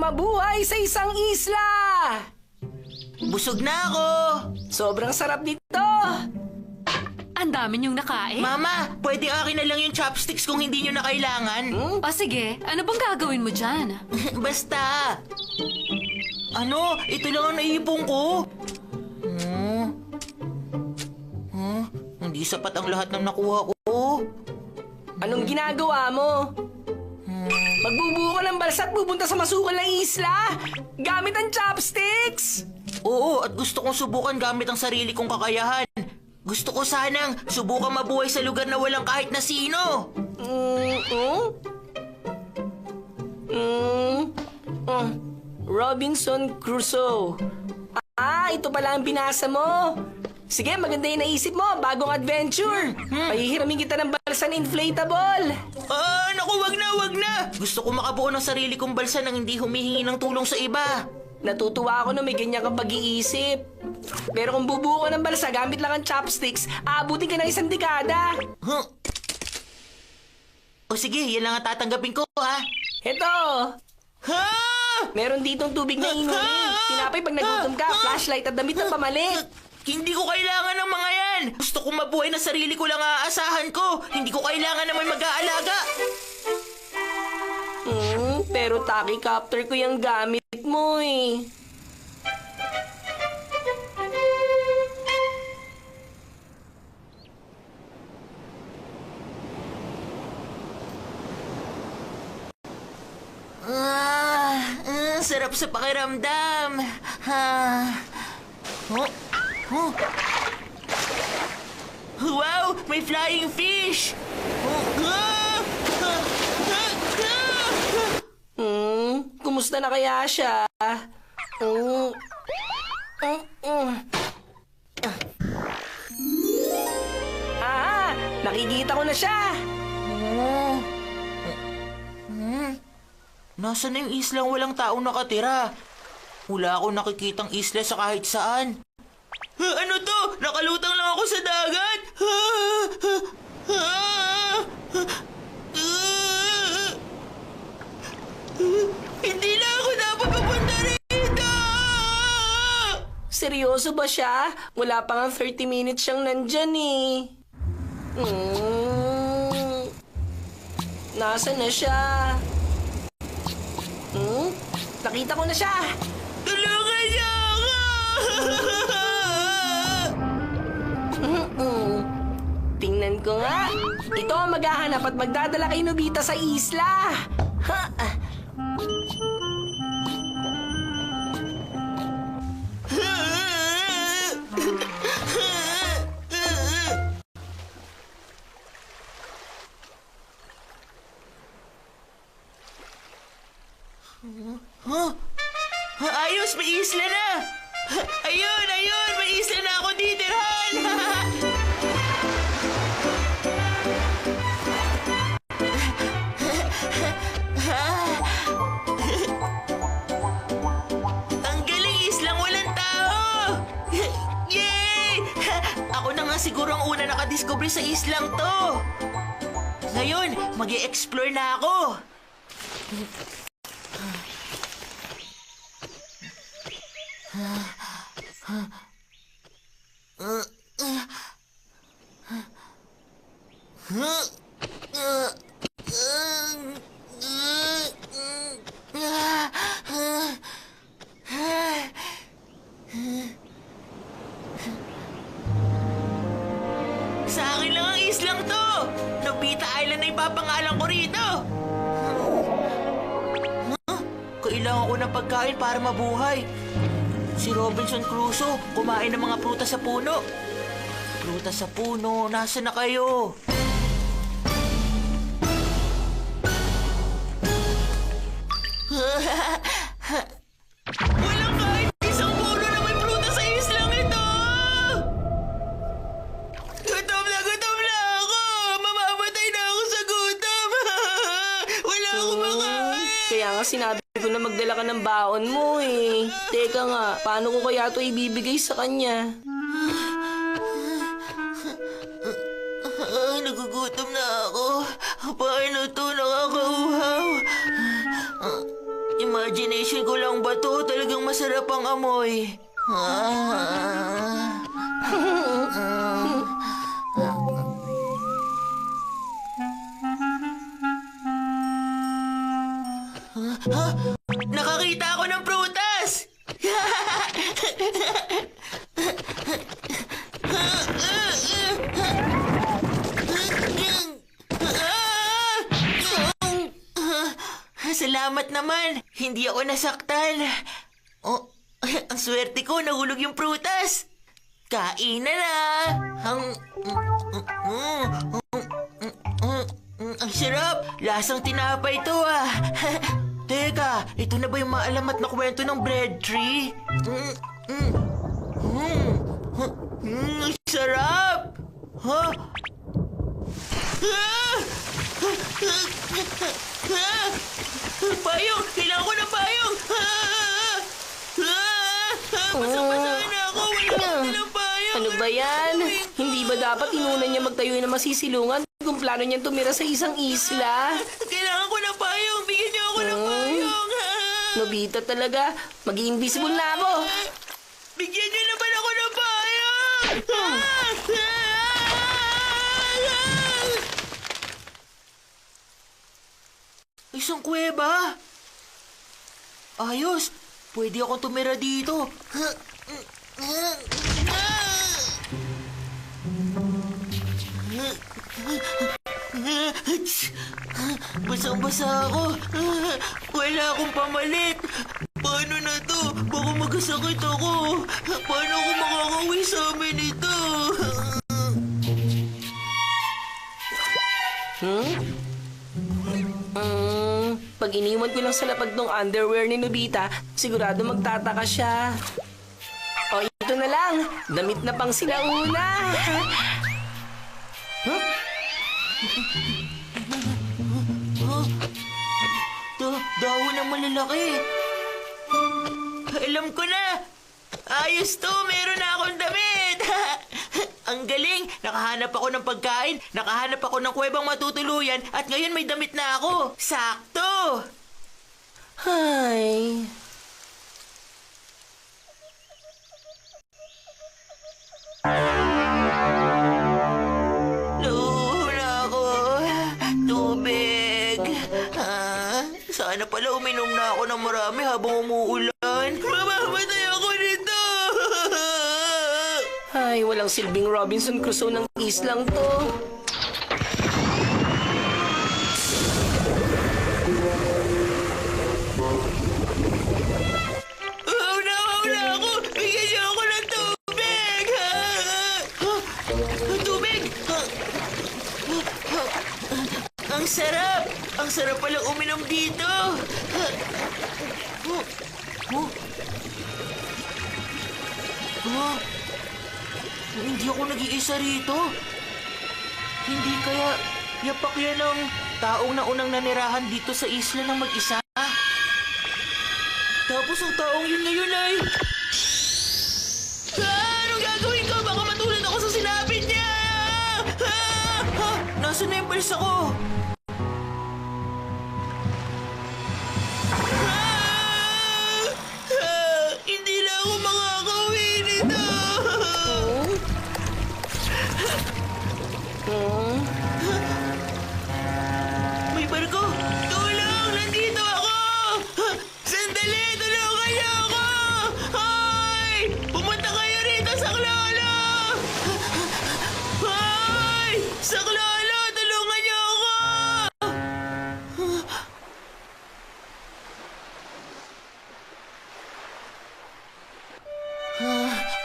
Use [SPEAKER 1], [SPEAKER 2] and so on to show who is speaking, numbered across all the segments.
[SPEAKER 1] mabuhay sa isang isla!
[SPEAKER 2] Busog na ako!
[SPEAKER 1] Sobrang sarap nito!
[SPEAKER 3] Ang dami niyong nakain.
[SPEAKER 2] Mama, pwede akin na lang yung chopsticks kung hindi nyo na kailangan?
[SPEAKER 3] O sige, ano bang gagawin mo dyan?
[SPEAKER 2] Basta. Ano? Ito lang ang naipon ko. Hindi sapat ang lahat ng nakuha ko.
[SPEAKER 1] Anong ginagawa mo? Magbubuo ka ng balsa at pupunta sa masukal na isla! Gamit ang chopsticks!
[SPEAKER 2] Oo, at gusto kong subukan gamit ang sarili kong kakayahan. Gusto ko sanang subukan mabuhay sa lugar na walang kahit na sino.
[SPEAKER 1] Robinson Crusoe. Ito pala ang binasa mo. Sige, maganda yung naisip mo. Bagong adventure. Pahihiramin kita ng balsa na inflatable.
[SPEAKER 2] Naku, wag na. Gusto ko makabuo ng sarili kong balsa nang hindi humihingi ng tulong sa iba.
[SPEAKER 1] Natutuwa ako na may ganyan kang pag-iisip. Pero kung bubuo ka ng balsa gamit lang ang chopsticks, aabutin ka ng isang dekada.
[SPEAKER 2] O sige, yan lang ang tatanggapin ko, ha?
[SPEAKER 1] Heto!
[SPEAKER 2] Ha?
[SPEAKER 1] Meron ditong tubig na inumin. Tinapay pag nagutom ka, flashlight at damit na pamalit.
[SPEAKER 2] Hindi ko kailangan ng mga yan. Gusto ko mabuhay na sarili ko lang aasahan ko. Hindi ko kailangan na may mag-aalaga.
[SPEAKER 1] Pero tachycopter ko yung gamit mo eh.
[SPEAKER 2] Sarap sa pakiramdam. Wow! May flying fish!
[SPEAKER 1] Kumusta na kaya siya? Nakikita ko na siya!
[SPEAKER 2] Nasaan na yung islang walang taong nakatira? Wala akong nakikitang isla sa kahit saan. Ano to? Nakalutang lang ako sa dagat? Hindi na ako dapat papunta rito!
[SPEAKER 1] Seryoso ba siya? Wala pa nga 30 minutes siyang nandyan eh. Nasaan na siya? Nakita ko na siya!
[SPEAKER 2] Tulungan niyo ako!
[SPEAKER 1] Tingnan ko nga. Ito ang maghahanap at magdadala kay Nobita sa isla.
[SPEAKER 2] Ayos! May isla na! Ayun! May isla na ako titirhan! Ang galing! Islang walang tao! Yay! Ako na nga siguro ang una nakadiscover sa islang to! Ngayon, mag-i-explore na ako! Sa akin lang ang islang to! Nobita Island na ipapangalan ko rito! Kailangan ko ng pagkain para mabuhay. Si Robinson Crusoe, kumain ng mga prutas sa puno. Prutas sa puno, nasa na kayo? Walang kahit isang puno na may prutas sa islang ito! Gutom na ako! Mamamatay na ako sa gutom! Wala akong makain!
[SPEAKER 1] Kaya nga sinabi ko na magdala ka ng baon mo eh. Teka nga, paano ko kaya ito ibibigay sa kanya?
[SPEAKER 2] Nagugutom na ako. Paano to nakakauhaw? Imagination ko to, talagang masarap ang amoy. Nakakita ako ng prutas! Salamat naman. Hindi ako nasaktan. Oh, ang swerte ko, nahulog yung prutas. Kain na na. Ang sarap. Lasang tinapay to ah. Teka, ito na ba yung maalamat na kwento ng bread tree? Ang sarap. Huh? Payong! Kailangan ko ng payong! Basa-basa na ako! Wala ko ng payong!
[SPEAKER 1] Ano ba yan? Hindi ba dapat inunan niya magtayo ng masisilungan kung plano niyang tumira sa isang isla?
[SPEAKER 2] Kailangan ko ng payong! Bigyan niyo ako ng payong!
[SPEAKER 1] Nobita talaga. Mag-i-invisible na ako.
[SPEAKER 2] Bigyan niyo naman ako ng payong! Isang kuweba! Ayos! Pwede akong tumira dito. Basang-basa ako. Wala akong pamalit. Paano na to? Baka magkasakit ako. Paano ako makakauwi sa amin ito?
[SPEAKER 1] Pag iniwan ko lang sa lapag ng underwear ni Nobita, sigurado magtataka siya. O, ito na lang. Damit na pang sinauna.
[SPEAKER 2] Dahon na malalaki. Alam ko na. Ayos to, meron na akong damit. Ang galing. Nakahanap ako ng pagkain, nakahanap ako ng kuwebang matutuluyan, at ngayon may damit na ako. Sakto.
[SPEAKER 1] Ay.
[SPEAKER 2] Nahuhula ako. Tubig. Sana pala uminom na ako ng marami habang umuulan. Mamamatay ako nito.
[SPEAKER 1] Ay, walang silbing Robinson Crusoe ng islang to.
[SPEAKER 2] Hawla ako! Bigyan niyo ako ng tubig! Tubig! Ang sarap! Ang sarap palang uminom dito! Hindi ako nag-iisa rito. Hindi kaya yapak yan ang taong naunang nanirahan dito sa isla ng mag-isa. Tapos ang taong yun ngayon ay... Anong gagawin ko? Baka matulad ako sa sinapit niya! Nasaan na yung pulsa ko? Hindi na ako makakauwi nito! May barko! Tulong! Nandito ako! Sandali! Tulungan niyo ako! Hoy! Pumunta kayo rito, Saklolo! Hoy! Saklolo! Tulungan niyo ako!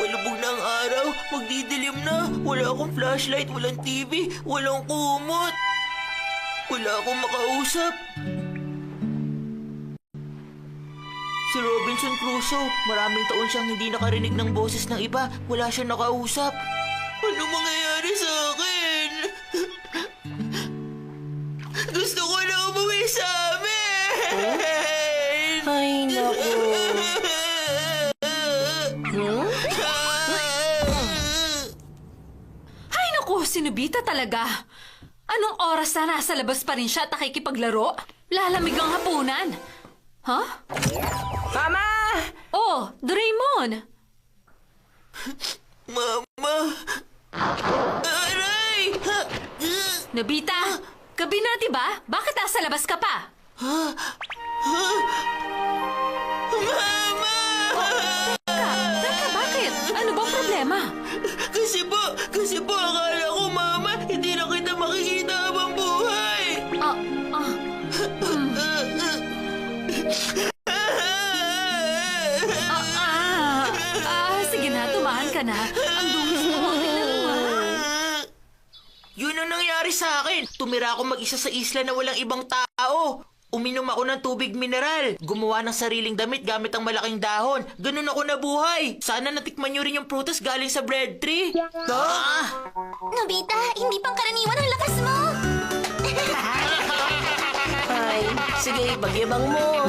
[SPEAKER 2] Palubog na ang araw. Magdidilim na. Wala akong flashlight, walang TV, walang kumot. Wala akong makausap. Si Robinson Crusoe, maraming taon siyang hindi nakarinig ng boses ng iba. Wala siyang nakausap. Ano mangyayari sa akin? Gusto ko na umuwi sa amin!
[SPEAKER 1] Ay, naku.
[SPEAKER 3] Ay naku, si Nobita talaga. Anong oras na nasa labas pa rin siya at nakikipaglaro? Lalamig ang hapunan. Ha?
[SPEAKER 1] Mama!
[SPEAKER 3] Oh, Doraemon!
[SPEAKER 2] Mama! Aray!
[SPEAKER 3] Nobita, gabi na, diba? Bakit nasa labas ka pa?
[SPEAKER 2] Mama!
[SPEAKER 3] Teka, bakit? Ano bang problema?
[SPEAKER 2] Kasi po, akala ko, Mama, hindi na kita makikita habang buhay.
[SPEAKER 3] Sige na, tumahan ka na. Ang dungis mo, tingnan mo
[SPEAKER 2] Yun ang nangyari sa akin. Tumira ako mag-isa sa isla na walang ibang tao. Uminom ako ng tubig mineral. Gumawa ng sariling damit gamit ang malaking dahon. Ganun ako nabuhay. Sana natikman nyo rin yung prutas galing sa bread tree.
[SPEAKER 4] Nobita, hindi pang karaniwan ang lakas mo!
[SPEAKER 1] Ay, sige, pagyabang mo.